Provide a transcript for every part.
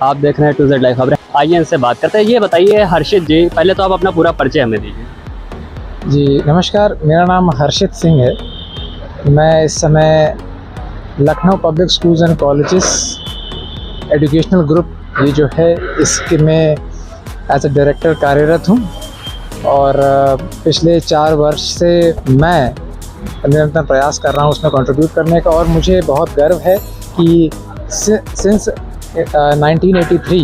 आप देख रहे हैं टू जेड लाइव खबरें। आइए इनसे बात करते हैं। ये बताइए हर्षित जी, पहले तो आप अपना पूरा परिचय हमें दीजिए। जी नमस्कार, मेरा नाम हर्षित सिंह है। मैं इस समय Lucknow public schools and colleges educational group ये जो है इसके में एज ए डायरेक्टर कार्यरत हूँ और पिछले 4 वर्ष से मैं निरंतर प्रयास कर रहा हूँ उसमें कंट्रीब्यूट करने का। और मुझे बहुत गर्व है कि since 1983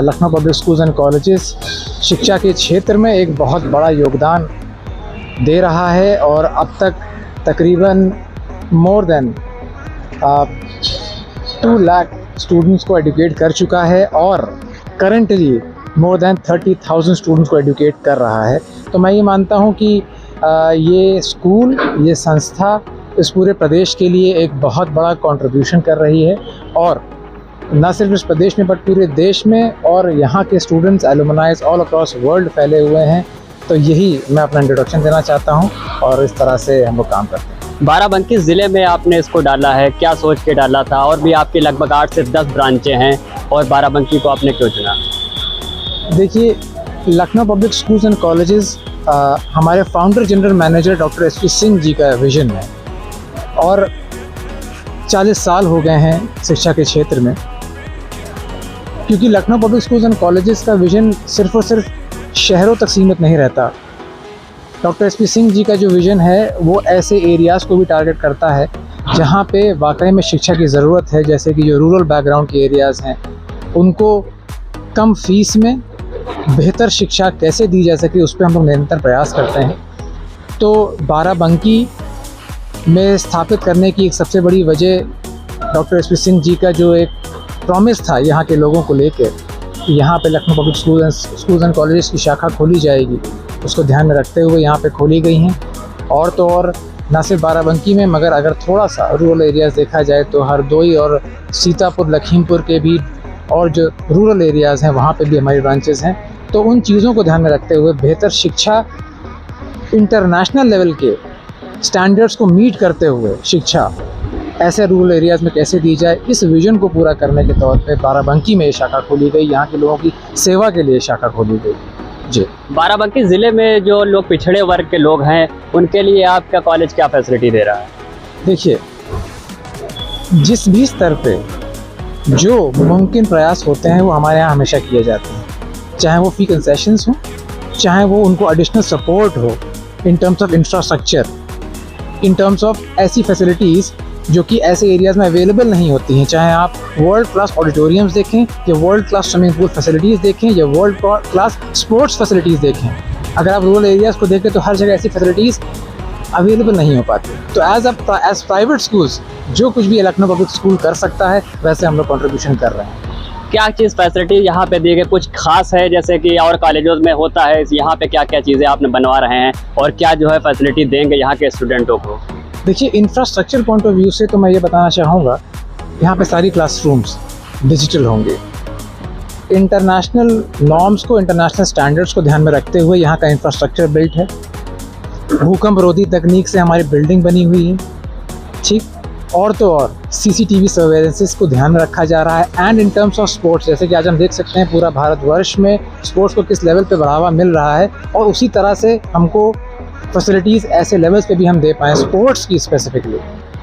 Lucknow public schools and colleges शिक्षा के क्षेत्र में एक बहुत बड़ा योगदान दे रहा है और अब तक तकरीबन मोर देन 2 लाख स्टूडेंट्स को एडुकेट कर चुका है और करंटली मोर देन 30,000 स्टूडेंट्स को एडुकेट कर रहा है। तो मैं ये मानता हूँ कि ये स्कूल, ये संस्था इस पूरे प्रदेश के लिए एक बहुत बड़ा कंट्रीब्यूशन कर रही है और न सिर्फ इस प्रदेश में बट पूरे देश में, और यहाँ के स्टूडेंट्स एलुमनाइज ऑल अक्रॉस वर्ल्ड फैले हुए हैं। तो यही मैं अपना इंट्रोडक्शन देना चाहता हूँ और इस तरह से हम लोग काम करते हैं। बाराबंकी ज़िले में आपने इसको डाला है, क्या सोच के डाला था? और भी आपकी लगभग 8 से 10 ब्रांचें हैं और बाराबंकी को आपने क्यों चुना? देखिए, Lucknow public schools and colleges हमारे founder general manager doctor SP Singh ji का विज़न है और 40 साल हो गए हैं शिक्षा के क्षेत्र में। क्योंकि Lucknow public schools and colleges का विज़न सिर्फ और सिर्फ शहरों तक सीमित नहीं रहता। डॉक्टर एसपी सिंह जी का जो विज़न है वो ऐसे एरियाज़ को भी टारगेट करता है जहाँ पे वाकई में शिक्षा की ज़रूरत है, जैसे कि जो रूरल बैकग्राउंड के एरियाज़ हैं उनको कम फीस में बेहतर शिक्षा कैसे दी जा सके उस पर हम लोग निरंतर प्रयास करते हैं। तो बाराबंकी में स्थापित करने की एक सबसे बड़ी वजह डॉक्टर एसपी सिंह जी का जो एक प्रॉमिस था यहाँ के लोगों को लेकर कि यहाँ पे Lucknow public schools and colleges की शाखा खोली जाएगी, उसको ध्यान में रखते हुए यहाँ पे खोली गई हैं। और तो और न सिर्फ बाराबंकी में मगर अगर थोड़ा सा रूरल एरियाज़ देखा जाए तो हरदोई और सीतापुर, लखीमपुर के भी और जो रूरल एरियाज़ हैं वहाँ पे भी हमारी ब्रांचेस हैं। तो उन चीज़ों को ध्यान में रखते हुए बेहतर शिक्षा, इंटरनेशनल लेवल के स्टैंडर्ड्स को मीट करते हुए शिक्षा ऐसे रूरल एरियाज़ में कैसे दी जाए, इस विज़न को पूरा करने के तौर पे बाराबंकी में ये शाखा खोली गई, यहाँ के लोगों की सेवा के लिए शाखा खोली गई। जी, बाराबंकी ज़िले में जो लोग पिछड़े वर्ग के लोग हैं उनके लिए आपका कॉलेज क्या फैसिलिटी दे रहा है? देखिए, जिस भी स्तर पे जो मुमकिन प्रयास होते हैं वो हमारे यहाँ हमेशा किए जाते हैं, चाहे वो फ़ी कंसेशंस हो, चाहे वो उनको एडिशनल सपोर्ट हो in terms of infrastructure, in terms of ऐसी फैसिलिटीज़ जो कि ऐसे एरियाज़ में अवेलेबल नहीं होती हैं। चाहे आप वर्ल्ड क्लास ऑडिटोरियम्स देखें या world class swimming pool facilities देखें या वर्ल्ड क्लास स्पोर्ट्स फैसिलिटीज़ देखें, अगर आप रूरल एरियाज़ को देखें तो हर जगह ऐसी फैसिलिटीज़ अवेलेबल नहीं हो पाती। तो एज प्राइवेट स्कूल्स जो कुछ भी लखनऊ पब्लिक स्कूल कर सकता है वैसे हम लोग कंट्रीब्यूशन कर रहे हैं। क्या चीज़ फैसिलिटी यहाँ पे दी गई कुछ खास है जैसे कि और कॉलेजों में होता है, यहाँ पे क्या क्या चीज़ें आपने बनवा रहे हैं और क्या जो है फैसिलिटी देंगे यहाँ के स्टूडेंटों को? देखिए, इंफ्रास्ट्रक्चर पॉइंट ऑफ व्यू से तो मैं ये बताना चाहूँगा, यहाँ पे सारी क्लासरूम्स डिजिटल होंगे। इंटरनेशनल नॉर्म्स को, इंटरनेशनल स्टैंडर्ड्स को ध्यान में रखते हुए यहाँ का इंफ्रास्ट्रक्चर बिल्ट है। भूकंप रोधी तकनीक से हमारी बिल्डिंग बनी हुई है, ठीक। और तो और CCTV सर्वेलेंसेस को ध्यान में रखा जा रहा है। And in terms of sports, जैसे कि आज हम देख सकते हैं पूरा भारतवर्ष में स्पोर्ट्स को किस लेवल पे बढ़ावा मिल रहा है और उसी तरह से हमको फैसिलिटीज़ ऐसे लेवल्स पे भी हम दे पाएँ स्पोर्ट्स की स्पेसिफिकली।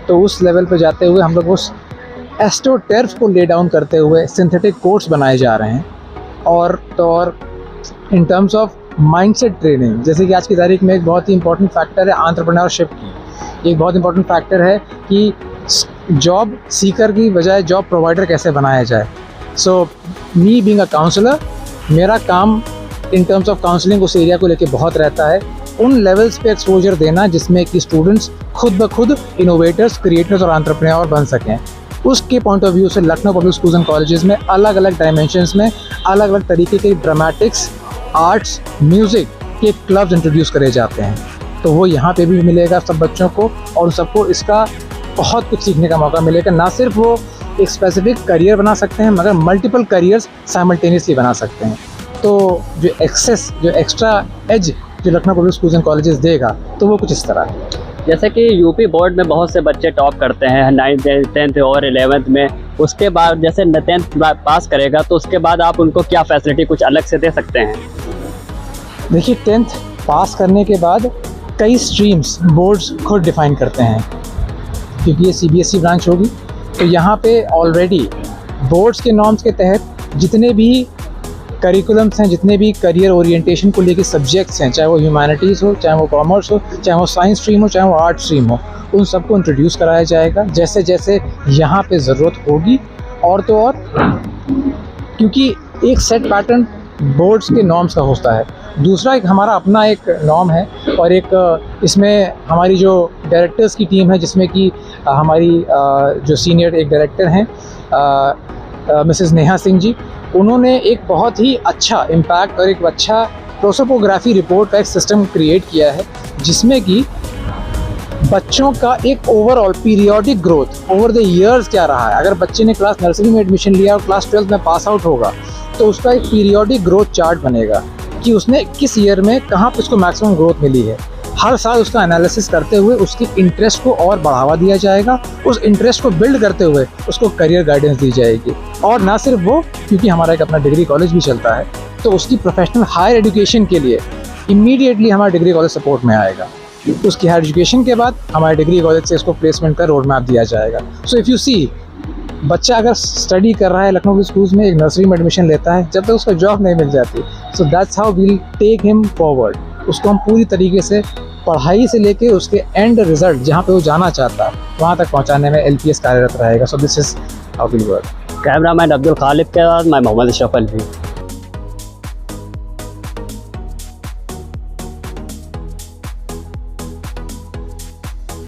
तो उस लेवल पे जाते हुए हम लोग उस एस्ट्रोटर्फ को ले डाउन करते हुए सिंथेटिक कोर्ट्स बनाए जा रहे हैं। और तो और in terms of mindset training, जैसे कि आज की तारीख में एक बहुत ही इंपॉर्टेंट फैक्टर है एंटरप्रेन्योरशिप की, एक बहुत इंपॉर्टेंट फैक्टर है कि जॉब सीकर की बजाय जॉब प्रोवाइडर कैसे बनाया जाए। सो मी बीइंग अ काउंसलर, मेरा काम इन टर्म्स ऑफ काउंसलिंग उस एरिया को लेके बहुत रहता है, उन लेवल्स पे एक्सपोजर देना जिसमें कि स्टूडेंट्स खुद ब खुद इनोवेटर्स, क्रिएटर्स और एंटरप्रेन्योर बन सकें। उसके पॉइंट ऑफ व्यू से Lucknow public schools and colleges में अलग अलग डायमेंशंस में अलग अलग तरीके के ड्रामेटिक्स, आर्ट्स, म्यूज़िक के क्लब्स इंट्रोड्यूस करे जाते हैं। तो वो यहाँ पे भी मिलेगा सब बच्चों को और सबको इसका बहुत कुछ सीखने का मौका मिलेगा। ना सिर्फ वो एक स्पेसिफिक करियर बना सकते हैं मगर मल्टीपल करियर्स साइमल्टेनियसली बना सकते हैं। तो जो एक्स्ट्रा एज जो Lucknow public schools and colleges देगा तो वो कुछ इस तरह है। जैसे कि यूपी बोर्ड में बहुत से बच्चे टॉप करते हैं 9th 10th और 11th में, उसके बाद जैसे 10th पास करेगा तो उसके बाद आप उनको क्या फैसिलिटी कुछ अलग से दे सकते हैं? देखिए 10th पास करने के बाद कई स्ट्रीम्स बोर्ड्स खुद डिफाइन करते हैं, क्योंकि ये CBSE ब्रांच होगी तो यहाँ पे ऑलरेडी बोर्ड्स के नॉर्म्स के तहत जितने भी करिकुलम्स हैं, जितने भी करियर ओरिएंटेशन को लेके सब्जेक्ट्स हैं, चाहे वो ह्यूमैनिटीज़ हो, चाहे वो कॉमर्स हो, चाहे वो साइंस स्ट्रीम हो, चाहे वो आर्ट स्ट्रीम हो, उन सबको इंट्रोड्यूस कराया जाएगा जैसे जैसे यहाँ पे ज़रूरत होगी। और तो और क्योंकि एक सेट पैटर्न बोर्ड्स के नॉर्म्स का होता है, दूसरा एक हमारा अपना एक नॉर्म है, और एक इसमें हमारी जो डायरेक्टर्स की टीम है जिसमें कि हमारी जो सीनियर एक डायरेक्टर हैं मिसेस नेहा सिंह जी, उन्होंने एक बहुत ही अच्छा इम्पैक्ट और एक अच्छा प्रोसोपोग्राफी रिपोर्ट का एक सिस्टम क्रिएट किया है जिसमें कि बच्चों का एक overall periodic growth over the years क्या रहा है। अगर बच्चे ने क्लास नर्सरी में एडमिशन लिया और क्लास 12th में पास आउट होगा तो उसका एक पीरियोडिक ग्रोथ चार्ट बनेगा कि उसने किस ईयर में कहाँ पर उसको मैक्सिमम ग्रोथ मिली है। हर साल उसका एनालिसिस करते हुए उसकी इंटरेस्ट को और बढ़ावा दिया जाएगा, उस इंटरेस्ट को बिल्ड करते हुए उसको करियर गाइडेंस दी जाएगी। और ना सिर्फ वो, क्योंकि हमारा एक अपना डिग्री कॉलेज भी चलता है तो उसकी प्रोफेशनल हायर एजुकेशन के लिए इमीडिएटली हमारा डिग्री कॉलेज सपोर्ट में आएगा। उसकी हायर एजुकेशन के बाद हमारे डिग्री कॉलेज से इसको प्लेसमेंट का रोड मैप दिया जाएगा। सो इफ़ यू सी, बच्चा अगर स्टडी कर रहा है लखनऊ के स्कूल्स में, एक नर्सरी में एडमिशन लेता है, जब तक उसको जॉब नहीं मिल जाती, so that's how will take him forward. उसको हम पूरी तरीके से पढ़ाई से लेके उसके एंड रिजल्ट जहाँ पे वो जाना चाहता है वहाँ तक पहुँचाने में LPS कार्यरत रहेगा। So this is how will work. Cameraman Abdul Khalid के बाद मैं मोहम्मद अशरफ अलवी।